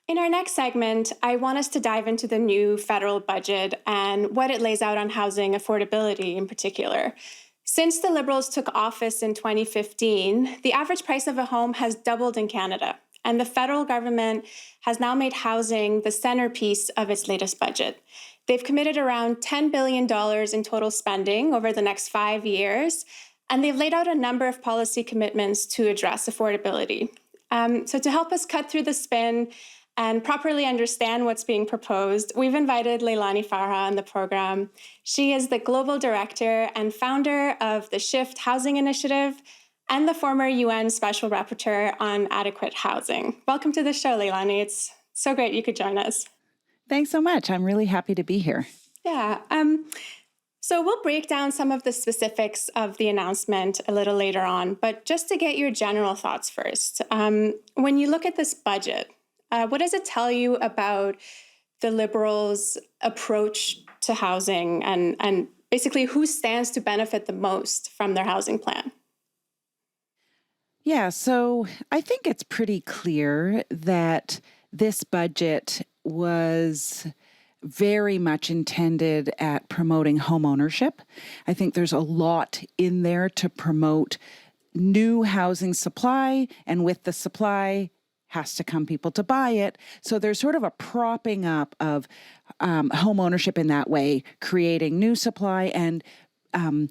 In our next segment, I want us to dive into the new federal budget and what it lays out on housing affordability in particular. Since the Liberals took office in 2015, the average price of a home has doubled in Canada, and the federal government has now made housing the centerpiece of its latest budget. They've committed around $10 billion in total spending over the next 5 years, and they've laid out a number of policy commitments to address affordability. So to help us cut through the spin and properly understand what's being proposed, we've invited Leilani Farha on the program. She is the global director and founder of the Shift Housing Initiative and the former UN Special Rapporteur on Adequate Housing. Welcome to the show, Leilani. It's so great you could join us. Thanks so much. I'm really happy to be here. Yeah. So we'll break down some of the specifics of the announcement a little later on, but just to get your general thoughts first, when you look at this budget, what does it tell you about the Liberals' approach to housing and basically who stands to benefit the most from their housing plan? Yeah, so I think it's pretty clear that this budget was very much intended at promoting homeownership. I think there's a lot in there to promote new housing supply, and with the supply has to come people to buy it. So there's sort of a propping up of home ownership in that way, creating new supply and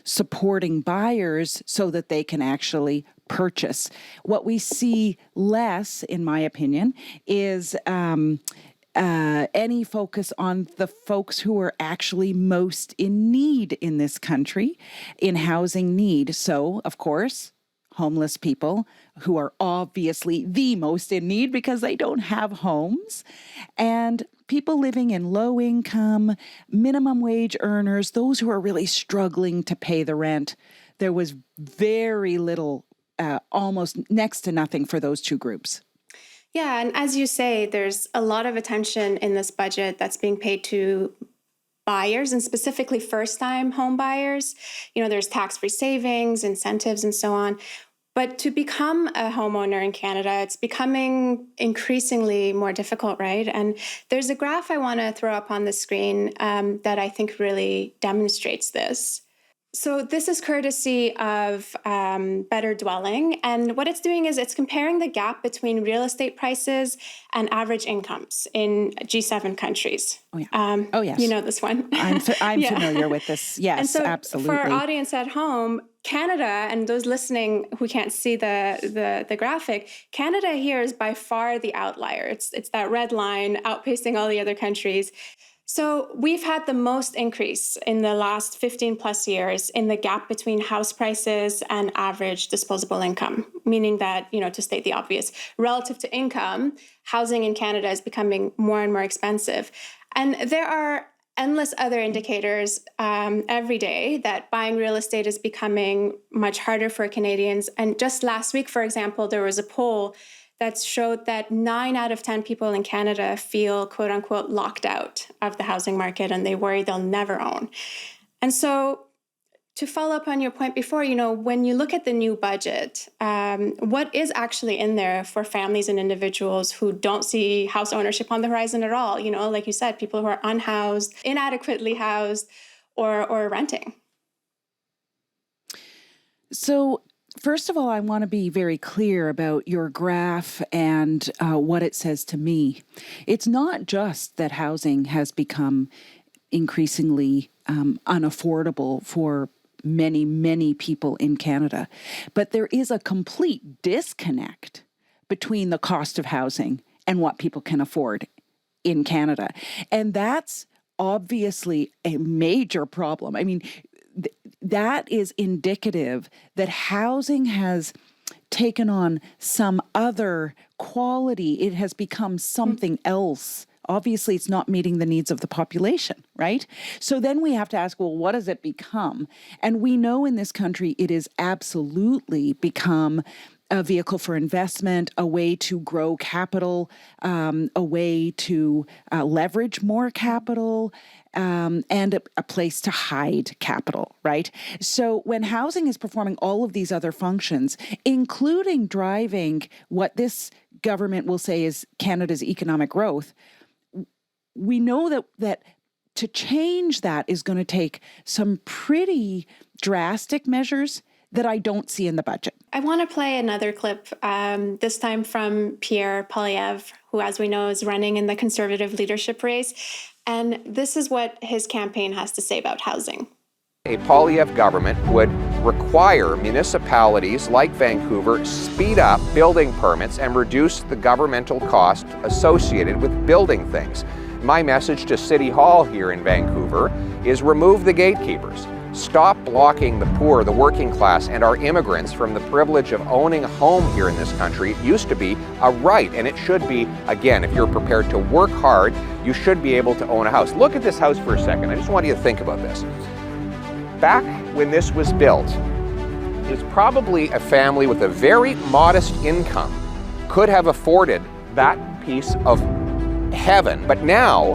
supporting buyers so that they can actually purchase. What we see less, in my opinion, is any focus on the folks who are actually most in need in this country, in housing need. So, of course, homeless people who are obviously the most in need because they don't have homes, and people living in low income, minimum wage earners, those who are really struggling to pay the rent. There was very little, almost next to nothing for those two groups. Yeah, and as you say, there's a lot of attention in this budget that's being paid to buyers and specifically first-time home buyers. There's tax-free savings, incentives, and so on. But to become a homeowner in Canada, it's becoming increasingly more difficult, right? And there's a graph I want to throw up on the screen that I think really demonstrates this. So this is courtesy of Better Dwelling. And what it's doing is it's comparing the gap between real estate prices and average incomes in G7 countries. Oh, yeah. Yes. You know this one. I'm familiar with this. Yes, and so absolutely. For our audience at home, Canada, and those listening who can't see the graphic, Canada here is by far the outlier. It's that red line outpacing all the other countries. So we've had the most increase in the last 15 plus years in the gap between house prices and average disposable income, meaning that, to state the obvious, relative to income, housing in Canada is becoming more and more expensive. And there are endless other indicators every day that buying real estate is becoming much harder for Canadians. And just last week, for example, there was a poll that showed that 9 out of 10 people in Canada feel, quote unquote, locked out of the housing market, and they worry they'll never own. And so to follow up on your point before, when you look at the new budget, what is actually in there for families and individuals who don't see house ownership on the horizon at all? Like you said, people who are unhoused, inadequately housed, or renting. So, first of all, I want to be very clear about your graph and what it says to me. It's not just that housing has become increasingly unaffordable for many, many people in Canada, but there is a complete disconnect between the cost of housing and what people can afford in Canada. And that's obviously a major problem. I mean, that is indicative that housing has taken on some other quality. It has become something else. Obviously, it's not meeting the needs of the population, right? So then we have to ask, well, what does it become? And we know in this country it is absolutely become a vehicle for investment, a way to grow capital, a way to leverage more capital, and a place to hide capital, right? So when housing is performing all of these other functions, including driving what this government will say is Canada's economic growth, we know that to change that is going to take some pretty drastic measures that I don't see in the budget. I want to play another clip, this time from Pierre Poilievre, who, as we know, is running in the Conservative leadership race. And this is what his campaign has to say about housing. A Poilievre government would require municipalities like Vancouver speed up building permits and reduce the governmental cost associated with building things. My message to City Hall here in Vancouver is remove the gatekeepers. Stop blocking the poor, the working class, and our immigrants from the privilege of owning a home here in this country. It used to be a right, and it should be, again, if you're prepared to work hard, you should be able to own a house. Look at this house for a second. I just want you to think about this. Back when this was built, it's probably a family with a very modest income could have afforded that piece of heaven. But now,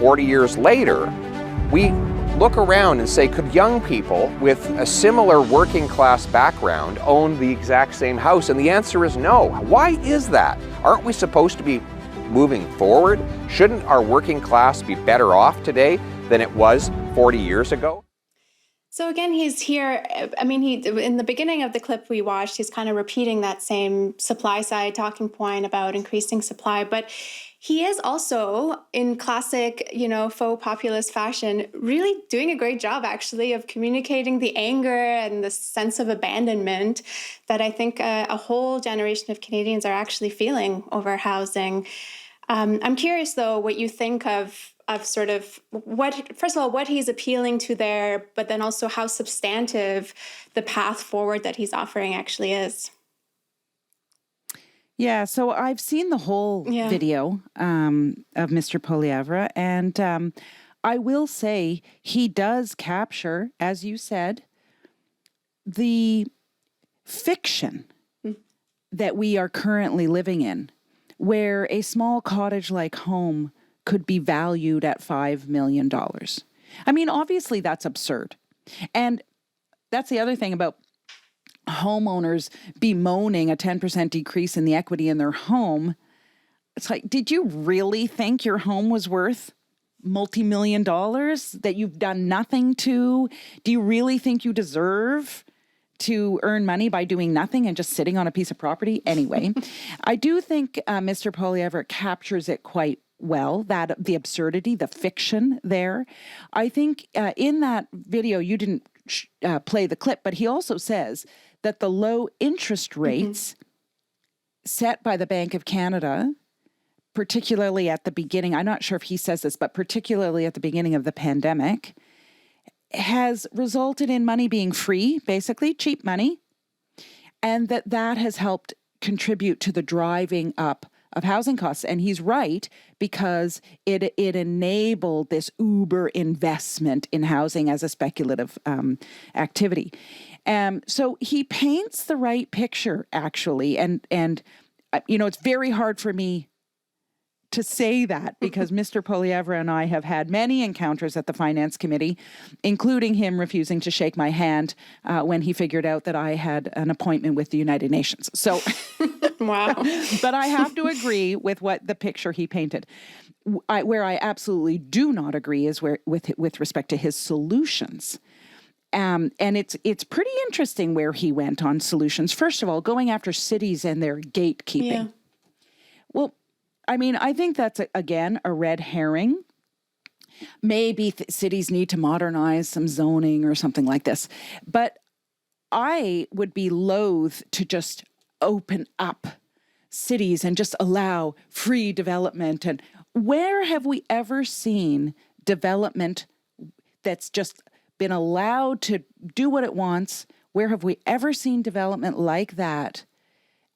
40 years later, we look around and say, could young people with a similar working class background own the exact same house? And the answer is no. Why is that? Aren't we supposed to be moving forward? Shouldn't our working class be better off today than it was 40 years ago? So again, he's here. I mean, in the beginning of the clip we watched, he's kind of repeating that same supply side talking point about increasing supply, but he is also, in classic, faux populist fashion, really doing a great job, actually, of communicating the anger and the sense of abandonment that I think a whole generation of Canadians are actually feeling over housing. I'm curious, though, what you think of sort of first of all, what he's appealing to there, but then also how substantive the path forward that he's offering actually is. Yeah, so I've seen the whole video of Mr. Polievre, and I will say he does capture, as you said, the fiction that we are currently living in, where a small cottage-like home could be valued at $5 million. I mean, obviously that's absurd. And that's the other thing about homeowners bemoaning a 10% decrease in the equity in their home. It's like, did you really think your home was worth multi-million dollars that you've done nothing to? Do you really think you deserve to earn money by doing nothing and just sitting on a piece of property? Anyway, I do think Mr. Polievre captures it quite well, that the absurdity, the fiction there. I think in that video, you didn't play the clip, but he also says that the low interest rates set by the Bank of Canada, particularly at the beginning, I'm not sure if he says this, but particularly at the beginning of the pandemic, has resulted in money being free, basically cheap money, and that has helped contribute to the driving up of housing costs. And he's right, because it enabled this uber investment in housing as a speculative activity. So he paints the right picture, actually. And it's very hard for me to say that, because Mr. Polievre and I have had many encounters at the Finance Committee, including him refusing to shake my hand when he figured out that I had an appointment with the United Nations. So, wow. But I have to agree with what the picture he painted. Where I absolutely do not agree is with respect to his solutions. And it's pretty interesting where he went on solutions. First of all, going after cities and their gatekeeping. Yeah. Well, I mean, I think that's, again, a red herring. Maybe cities need to modernize some zoning or something like this. But I would be loath to just open up cities and just allow free development. And where have we ever seen development that's just been allowed to do what it wants? Where have we ever seen development like that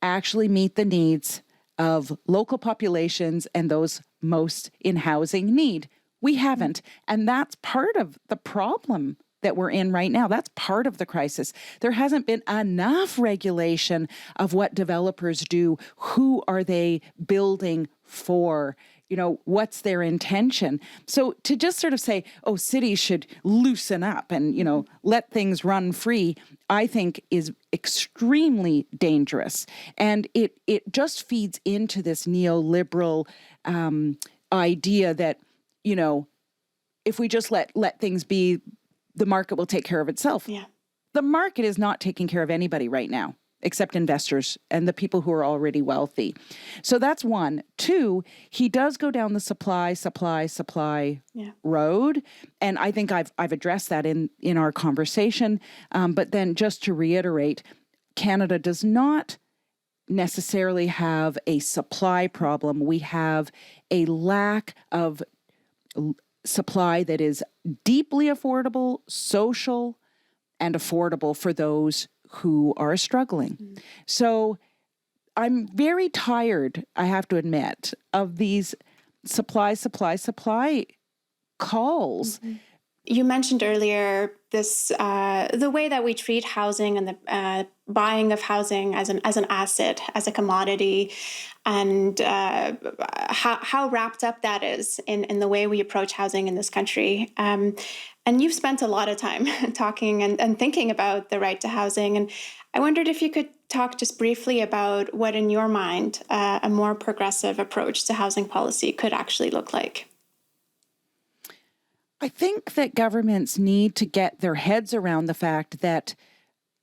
actually meet the needs of local populations and those most in housing need? We haven't. And that's part of the problem that we're in right now. That's part of the crisis. There hasn't been enough regulation of what developers do. Who are they building for? What's their intention? So to just sort of say, oh, cities should loosen up and, let things run free, I think is extremely dangerous. And it just feeds into this neoliberal idea that, if we just let things be, the market will take care of itself. Yeah. The market is not taking care of anybody right now, except investors and the people who are already wealthy. So that's one. Two, he does go down the supply road. And I think I've addressed that in our conversation. But then just to reiterate, Canada does not necessarily have a supply problem. We have a lack of supply that is deeply affordable, social, and affordable for those who are struggling. So I'm very tired, I have to admit, of these supply calls. You mentioned earlier this the way that we treat housing and the buying of housing as an asset, as a commodity, and how wrapped up that is in the way we approach housing in this country. And you've spent a lot of time talking and thinking about the right to housing. And I wondered if you could talk just briefly about what, in your mind, a more progressive approach to housing policy could actually look like. I think that governments need to get their heads around the fact that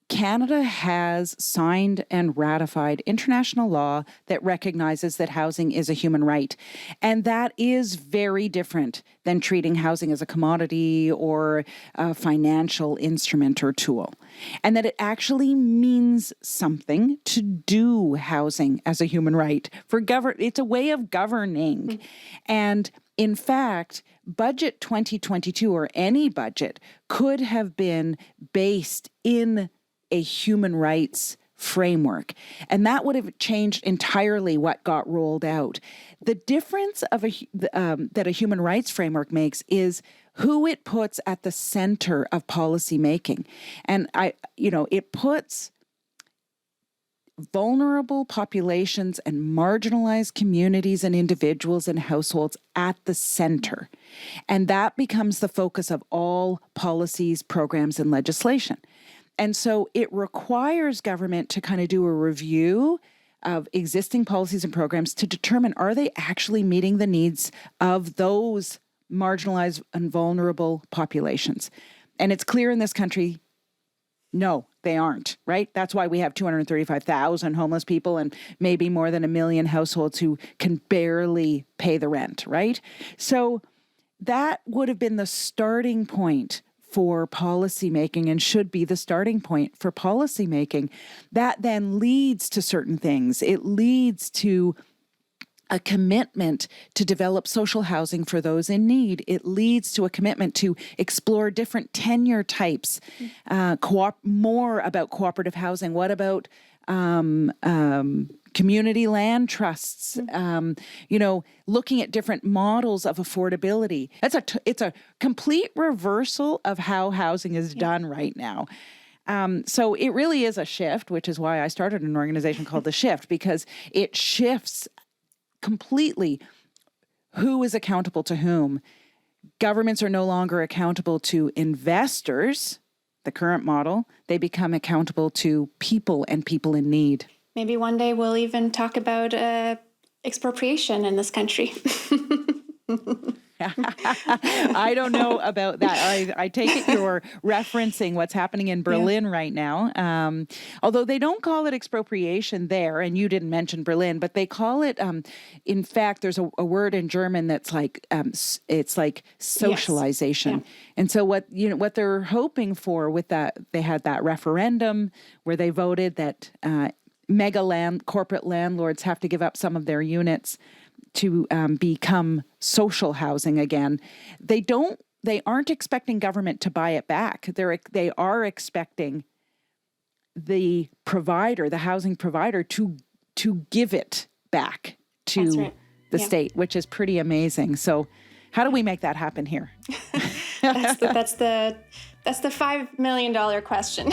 Canada has signed and ratified international law that recognizes that housing is a human right. And that is very different than treating housing as a commodity or a financial instrument or tool. And that it actually means something to do housing as a human right. It's a way of governing. And in fact, Budget 2022 or any budget could have been based in a human rights framework. And that would have changed entirely what got rolled out. The difference of that a human rights framework makes is who it puts at the center of policy making. And it puts vulnerable populations and marginalized communities and individuals and households at the center. And that becomes the focus of all policies, programs, and legislation. And so it requires government to kind of do a review of existing policies and programs to determine, are they actually meeting the needs of those marginalized and vulnerable populations? And it's clear in this country, no, they aren't, right? That's why we have 235,000 homeless people and maybe more than 1 million households who can barely pay the rent, right? So that would have been the starting point for policymaking and should be the starting point for policymaking. That then leads to certain things. It leads to a commitment to develop social housing for those in need. It leads to a commitment to explore different tenure types, more about cooperative housing. What about community land trusts? Looking at different models of affordability. It's a complete reversal of how housing is done right now. So it really is a shift, which is why I started an organization called The Shift, because it shifts completely who is accountable to whom. Governments are no longer accountable to investors, the current model. They become accountable to people and people in need. Maybe one day we'll even talk about expropriation in this country. I don't know about that. I take it you're referencing what's happening in Berlin right now. Although they don't call it expropriation there, and you didn't mention Berlin, but they call it, in fact, there's a word in German that's like, it's like socialization. Yes. Yeah. And so what they're hoping for with that, they had that referendum where they voted that corporate landlords have to give up some of their units to become social housing again. They aren't expecting government to buy it back. They are expecting the housing provider, to give it back to the state, which is pretty amazing. So how do we make that happen here? That's That's the $5 million question.